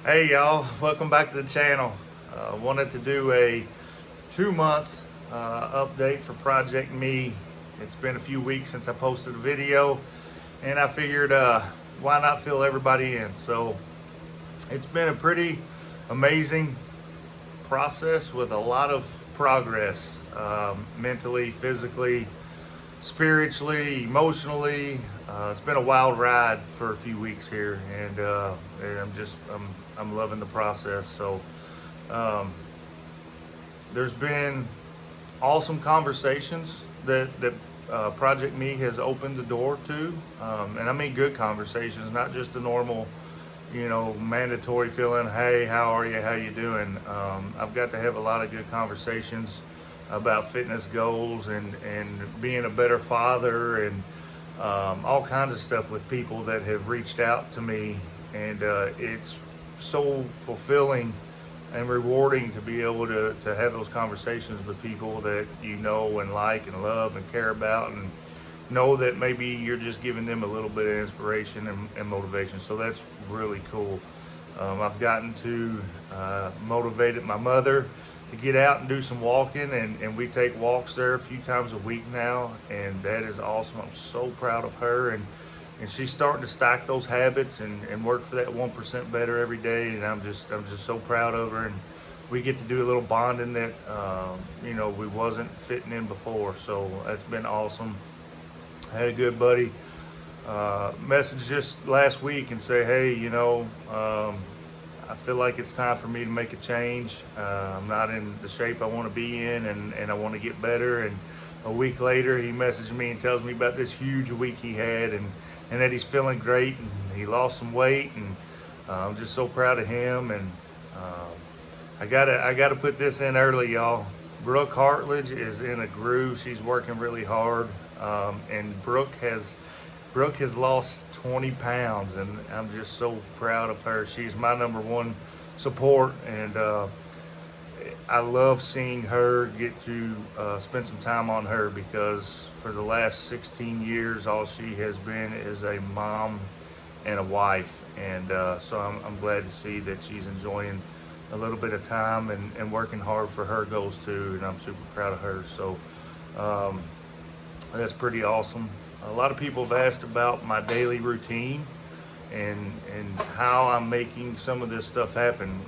Hey y'all, welcome back to the channel. Wanted to do a 2 month update for Project Me. It's been a few weeks since I posted a video, and I figured why not fill everybody in. So it's been a pretty amazing process with a lot of progress, mentally, physically, spiritually, emotionally. It's been a wild ride for a few weeks here, and I'm loving the process. So um, there's been awesome conversations that Project Me has opened the door to, and I mean good conversations, not just the normal, mandatory feeling. Hey, how are you? How you doing? I've got to have a lot of good conversations about fitness goals and being a better father and all kinds of stuff with people that have reached out to me, and it's so fulfilling and rewarding to be able to have those conversations with people that you know and like and love and care about, and know that maybe you're just giving them a little bit of inspiration and motivation. So that's really cool. I've gotten to motivate my mother to get out and do some walking, and we take walks there a few times a week now, and that is awesome. I'm so proud of her, and she's starting to stack those habits and work for that 1% better every day, and I'm just so proud of her. And we get to do a little bonding that we wasn't fitting in before, so that's been awesome. I had a good buddy message just last week and say, hey, I feel like it's time for me to make a change. I'm not in the shape I want to be in, and I want to get better. And a week later, he messaged me and tells me about this huge week he had, and that he's feeling great, and he lost some weight, and I'm just so proud of him. And I gotta put this in early, y'all. Brooke Hartledge is in a groove. She's working really hard, and Brooke has lost 20 pounds, and I'm just so proud of her. She's my number one support, and I love seeing her get to spend some time on her, because for the last 16 years, all she has been is a mom and a wife. And so I'm glad to see that she's enjoying a little bit of time and working hard for her goals too, and I'm super proud of her. So that's pretty awesome. A lot of people have asked about my daily routine and how I'm making some of this stuff happen.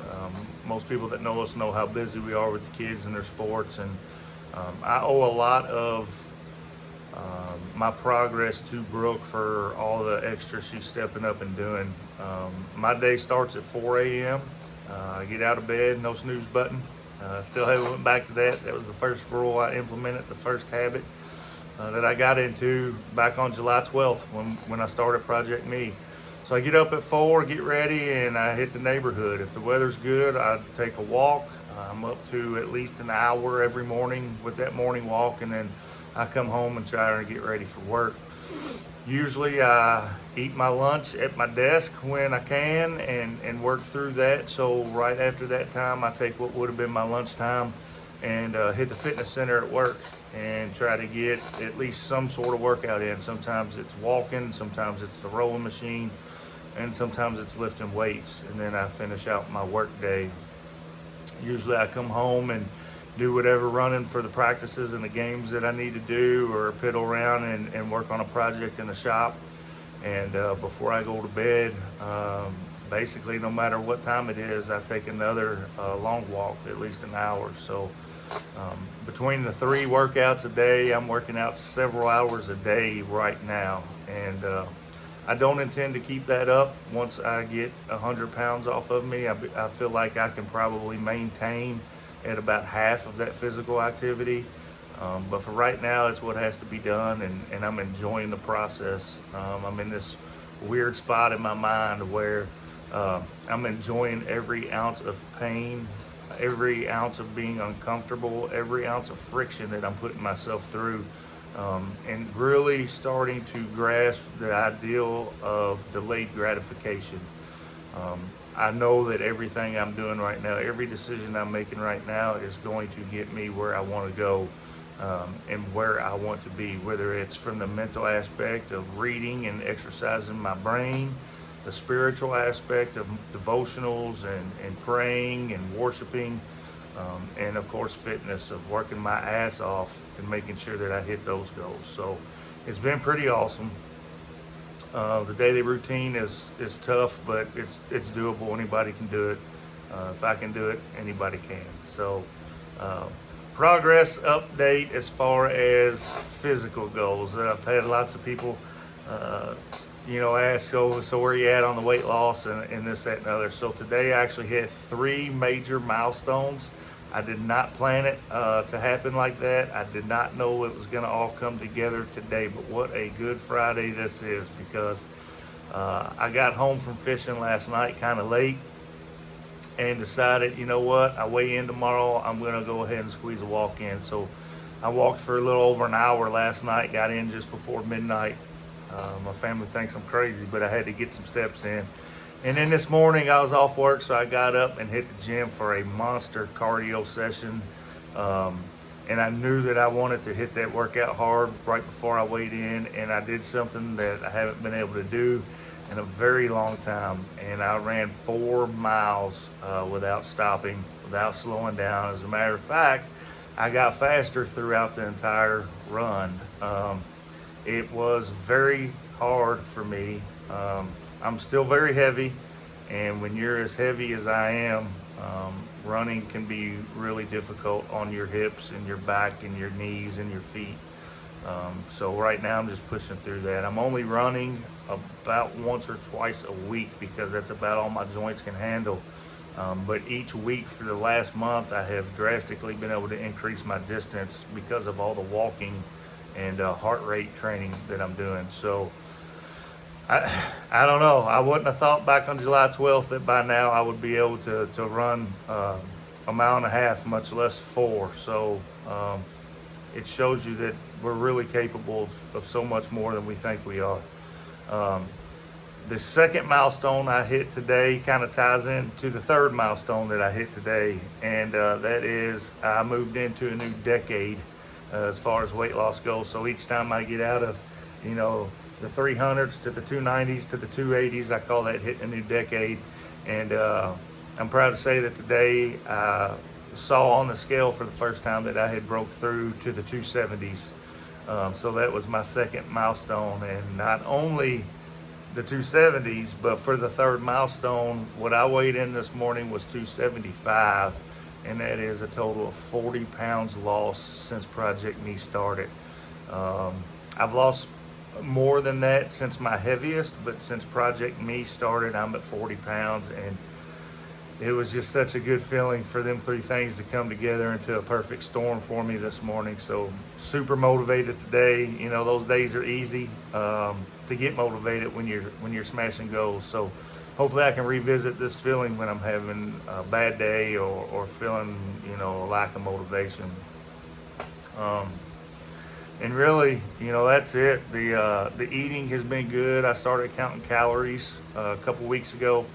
Most people that know us know how busy we are with the kids and their sports, and I owe a lot of my progress to Brooke for all the extra she's stepping up and doing. My day starts at 4 a.m. I get out of bed, no snooze button. Still haven't went back to that. That was the first rule I implemented, the first habit that I got into back on July 12th when I started Project Me. So I get up at 4, get ready, and I hit the neighborhood. If the weather's good, I take a walk. I'm up to at least an hour every morning with that morning walk, and then I come home and try to get ready for work. Usually I eat my lunch at my desk when I can and work through that. So right after that time, I take what would have been my lunchtime and hit the fitness center at work and try to get at least some sort of workout in. Sometimes it's walking, sometimes it's the rowing machine, and sometimes it's lifting weights. And then I finish out my work day. Usually I come home and do whatever running for the practices and the games that I need to do, or piddle around and work on a project in the shop. And before I go to bed, basically no matter what time it is, I take another long walk, at least an hour. So between the 3 workouts a day, I'm working out several hours a day right now. And I don't intend to keep that up. Once I get 100 pounds off of me, I feel like I can probably maintain at about half of that physical activity. But for right now, it's what has to be done, and I'm enjoying the process. I'm in this weird spot in my mind where I'm enjoying every ounce of pain, every ounce of being uncomfortable, every ounce of friction that I'm putting myself through, and really starting to grasp the ideal of delayed gratification. I know that everything I'm doing right now, every decision I'm making right now is going to get me where I want to go, and where I want to be, whether it's from the mental aspect of reading and exercising my brain, the spiritual aspect of devotionals and praying and worshiping, and of course fitness, of working my ass off and making sure that I hit those goals. So it's been pretty awesome. The daily routine is tough, but it's doable. Anybody can do it. If I can do it, anybody can. So progress update as far as physical goals. I've had lots of people ask, so where you at on the weight loss and this, that, and other. So today I actually hit 3 major milestones. I did not plan it to happen like that. I did not know it was going to all come together today, but what a good Friday this is, because I got home from fishing last night kind of late and decided, you know what, I weigh in tomorrow, I'm going to go ahead and squeeze a walk in. So I walked for a little over an hour last night, got in just before midnight. My family thinks I'm crazy, but I had to get some steps in. And then this morning I was off work, so I got up and hit the gym for a monster cardio session. And I knew that I wanted to hit that workout hard right before I weighed in, and I did something that I haven't been able to do in a very long time. And I ran 4 miles without stopping, without slowing down. As a matter of fact, I got faster throughout the entire run. It was very hard for me. I'm still very heavy, and when you're as heavy as I am, running can be really difficult on your hips and your back and your knees and your feet. So right now I'm just pushing through that. I'm only running about once or twice a week because that's about all my joints can handle. But each week for the last month, I have drastically been able to increase my distance because of all the walking and heart rate training that I'm doing. So I don't know. I wouldn't have thought back on July 12th that by now I would be able to run a 1.5 miles, much less 4. So it shows you that we're really capable of so much more than we think we are. The second milestone I hit today kind of ties into the third milestone that I hit today, and that is I moved into a new decade as far as weight loss goes. So each time I get out of, the 300s to the 290s to the 280s, I call that hitting a new decade. And I'm proud to say that today I saw on the scale for the first time that I had broke through to the 270s. So that was my second milestone. And not only the 270s, but for the third milestone, what I weighed in this morning was 275. And that is a total of 40 pounds lost since Project Me started. I've lost more than that since my heaviest, but since Project Me started, I'm at 40 pounds, and it was just such a good feeling for them 3 things to come together into a perfect storm for me this morning. So super motivated today. Those days are easy to get motivated when you're smashing goals. So hopefully I can revisit this feeling when I'm having a bad day or feeling, a lack of motivation. And really, that's it. The eating has been good. I started counting calories a couple weeks ago.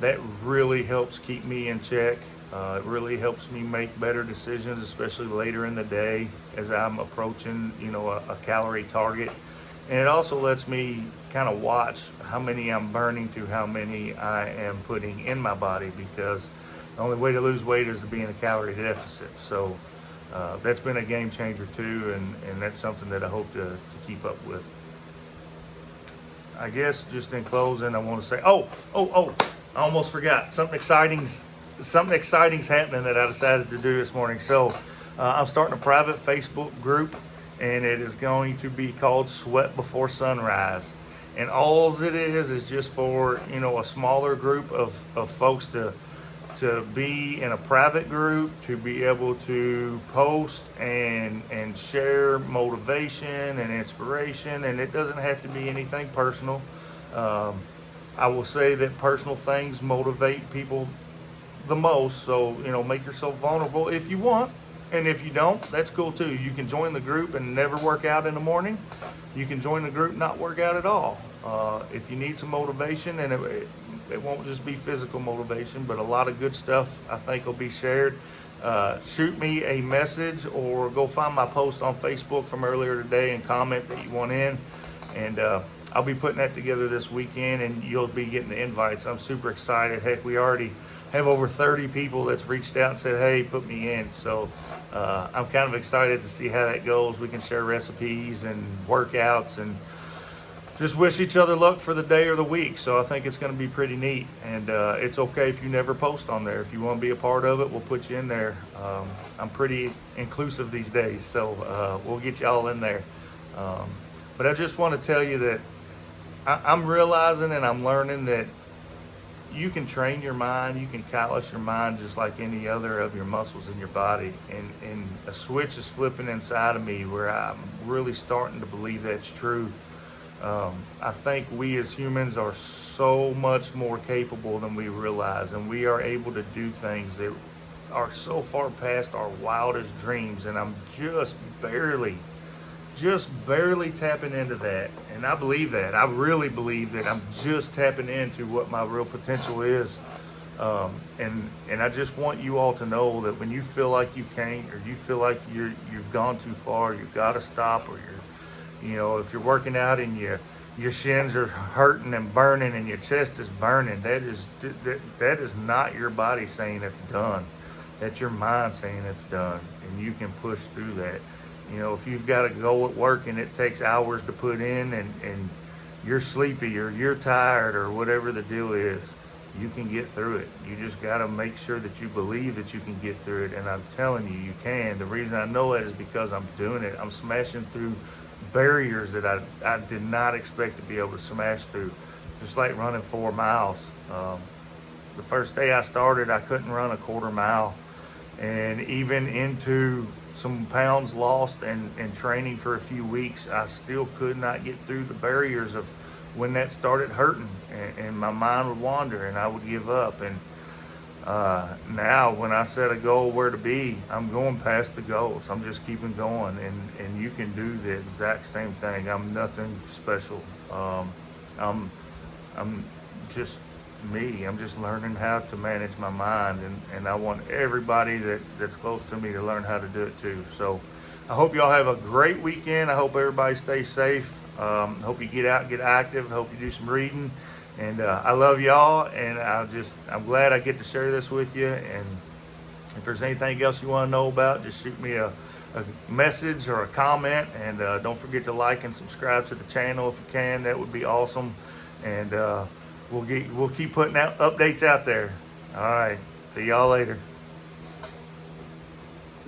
That really helps keep me in check. It really helps me make better decisions, especially later in the day as I'm approaching, a calorie target. And it also lets me kind of watch how many I'm burning to how many I am putting in my body, because the only way to lose weight is to be in a calorie deficit. So that's been a game changer too, and that's something that I hope to keep up with. I guess just in closing, I want to say, I almost forgot. Something exciting's happening that I decided to do this morning. So I'm starting a private Facebook group, and it is going to be called Sweat Before Sunrise. And all it is just for, a smaller group of folks to be in a private group, to be able to post and share motivation and inspiration. And it doesn't have to be anything personal. I will say that personal things motivate people the most. So, make yourself vulnerable if you want. And if you don't, that's cool too. You can join the group and never work out in the morning. You can join the group and not work out at all. If you need some motivation, and it won't just be physical motivation, but a lot of good stuff I think will be shared. Shoot me a message or go find my post on Facebook from earlier today and comment that you want in. And I'll be putting that together this weekend, and you'll be getting the invites. I'm super excited. Heck, we already have over 30 people that's reached out and said, hey, put me in. So I'm kind of excited to see how that goes. We can share recipes and workouts and just wish each other luck for the day or the week. So I think it's going to be pretty neat. And it's okay if you never post on there. If you want to be a part of it, we'll put you in there. I'm pretty inclusive these days, so we'll get you all in there. But I just want to tell you that I'm realizing and I'm learning that you can train your mind, you can callous your mind just like any other of your muscles in your body. And a switch is flipping inside of me where I'm really starting to believe that's true. I think we as humans are so much more capable than we realize, and we are able to do things that are so far past our wildest dreams, and I'm just barely tapping into that. And I believe that. I really believe that I'm just tapping into what my real potential is. And I just want you all to know that when you feel like you can't, or you feel like you've gone too far, you've got to stop, or if you're working out and your shins are hurting and burning and your chest is burning, that is not your body saying it's done. That's your mind saying it's done, and you can push through that. If you've got to go at work and it takes hours to put in, and you're sleepy or you're tired or whatever the deal is, you can get through it. You just got to make sure that you believe that you can get through it, and I'm telling you, you can. The reason I know that is because I'm doing it. I'm smashing through barriers that I did not expect to be able to smash through, just like running 4 miles. The first day I started, I couldn't run a quarter mile, and even into some pounds lost and training for a few weeks, I still could not get through the barriers of when that started hurting, and my mind would wander and I would give up. And now when I set a goal where to be, I'm going past the goals. I'm just keeping going, and you can do the exact same thing. I'm nothing special. I'm just me. I'm just learning how to manage my mind, and I want everybody that's close to me to learn how to do it too. So I hope y'all have a great weekend. I hope everybody stays safe. Hope you get out and get active. Hope you do some reading. And I love y'all, and I'm glad I get to share this with you. And if there's anything else you want to know about, just shoot me a message or a comment. And don't forget to like and subscribe to the channel if you can. That would be awesome. And we'll keep putting out updates out there. All right. See y'all later.